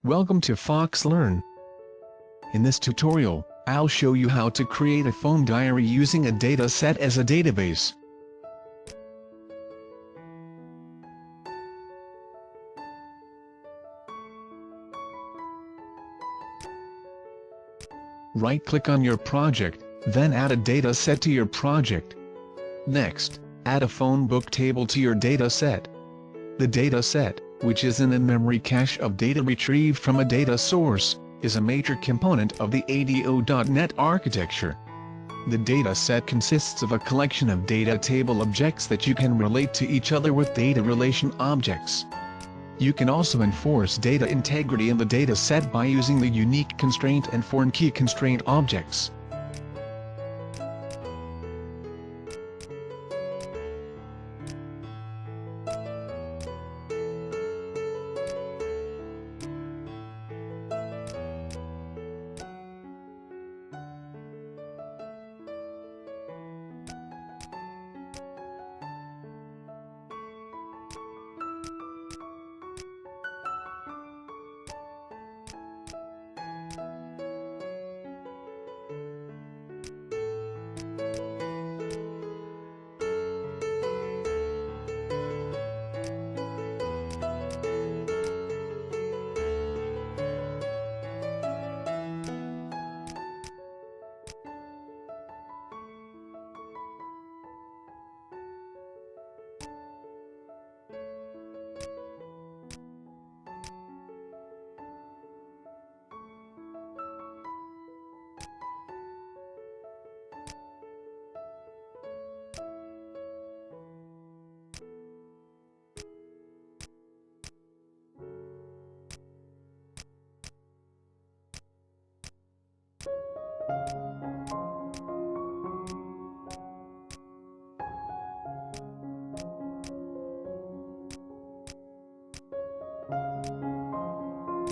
Welcome to FoxLearn. In this tutorial, I'll show you how to create a phone diary using a dataset as a database. Right-click on your project, then add a dataset to your project. Next, add a phone book table to your dataset. The dataset, which is an in-memory cache of data retrieved from a data source, is a major component of the ADO.NET architecture. The dataset consists of a collection of data table objects that you can relate to each other with data relation objects. You can also enforce data integrity in the dataset by using the unique constraint and foreign key constraint objects.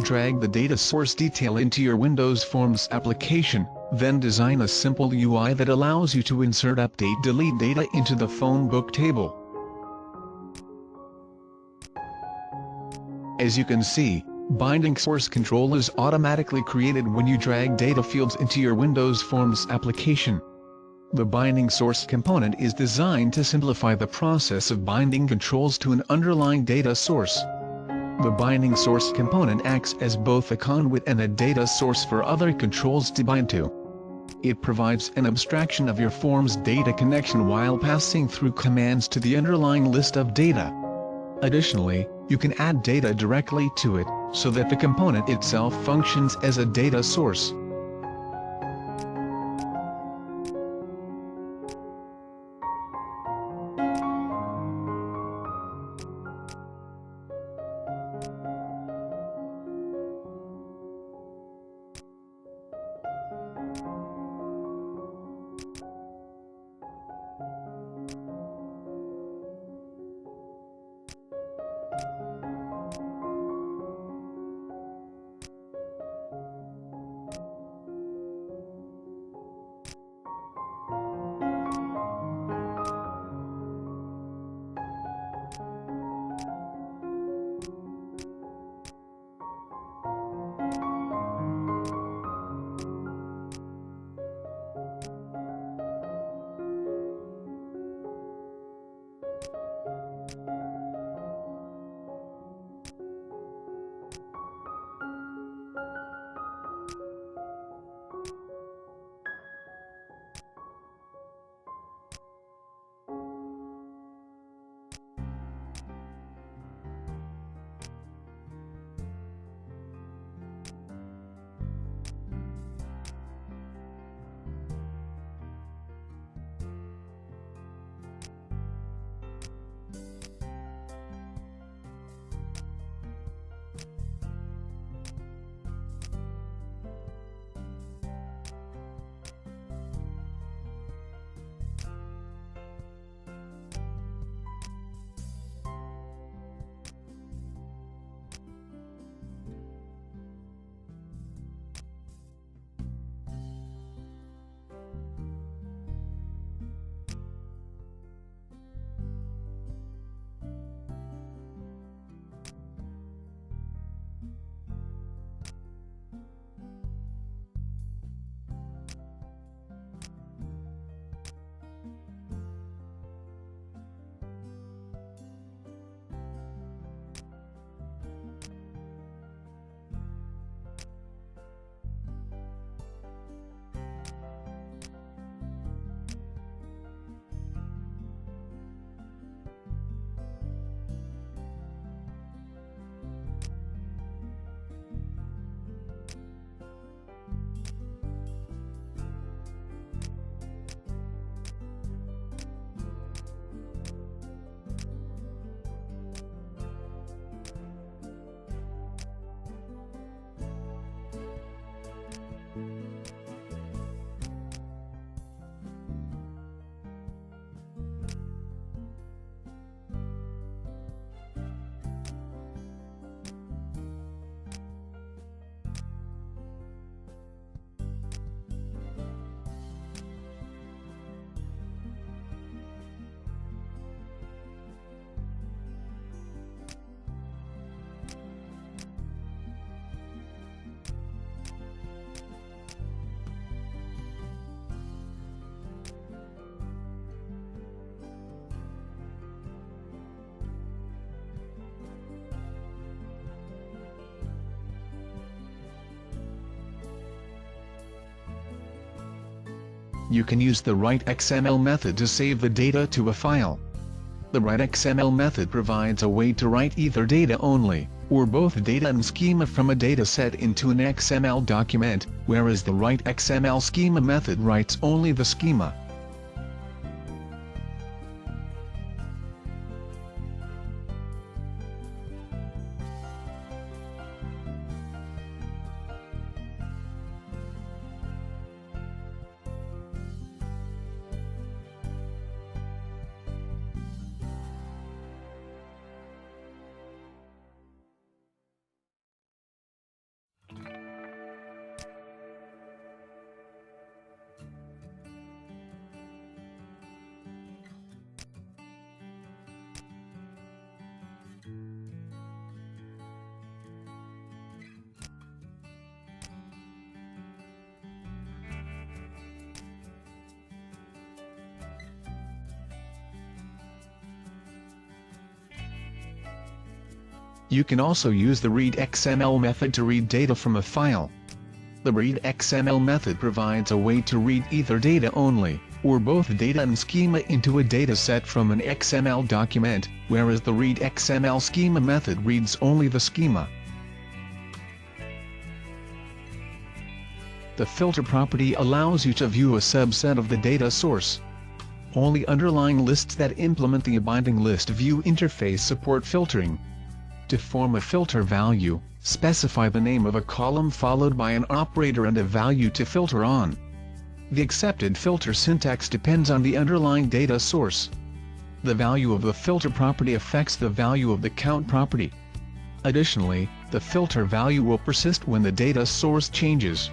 Drag the data source detail into your Windows Forms application, then design a simple UI that allows you to insert, update, delete data into the phone book table. As you can see, binding source control is automatically created when you drag data fields into your Windows Forms application. The binding source component is designed to simplify the process of binding controls to an underlying data source. The binding source component acts as both a conduit and a data source for other controls to bind to. It provides an abstraction of your form's data connection while passing through commands to the underlying list of data. Additionally, you can add data directly to it, so that the component itself functions as a data source. You can use the write.xml method to save the data to a file. The write.xml method provides a way to write either data only, or both data and schema from a dataset into an XML document, whereas the write.xml schema method writes only the schema. You can also use the read.xml method to read data from a file. The read.xml method provides a way to read either data only, or both data and schema into a dataset from an XML document, whereas the read.xml schema method reads only the schema. The filter property allows you to view a subset of the data source. Only underlying lists that implement the binding list view interface support filtering. To form a filter value, specify the name of a column followed by an operator and a value to filter on. The accepted filter syntax depends on the underlying data source. The value of the filter property affects the value of the count property. Additionally, the filter value will persist when the data source changes.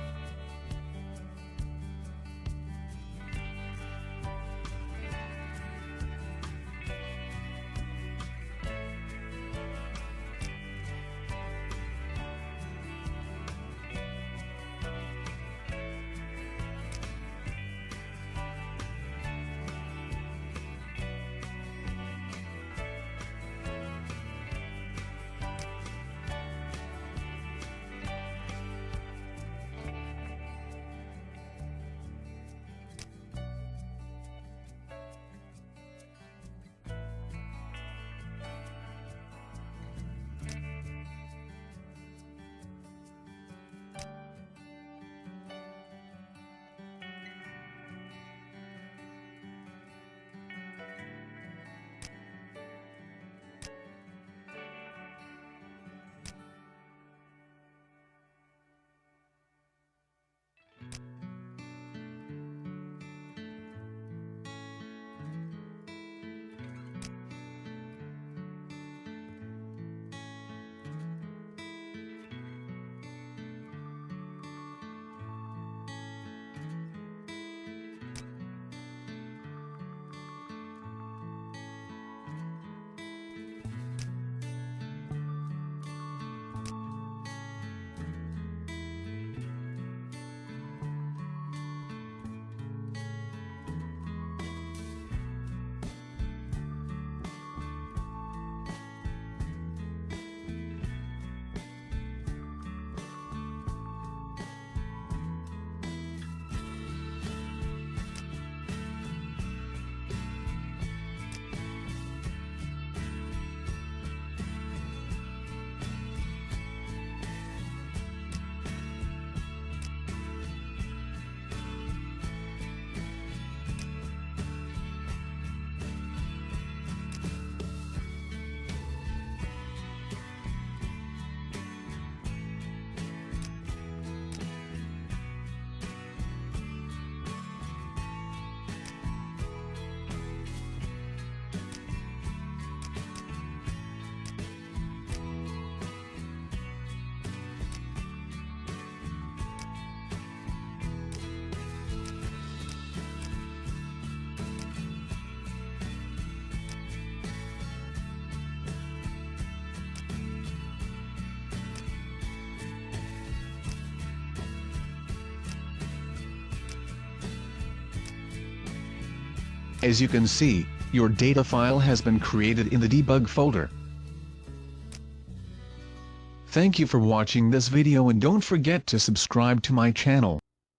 As you can see, your data file has been created in the debug folder. Thank you for watching this video and don't forget to subscribe to my channel.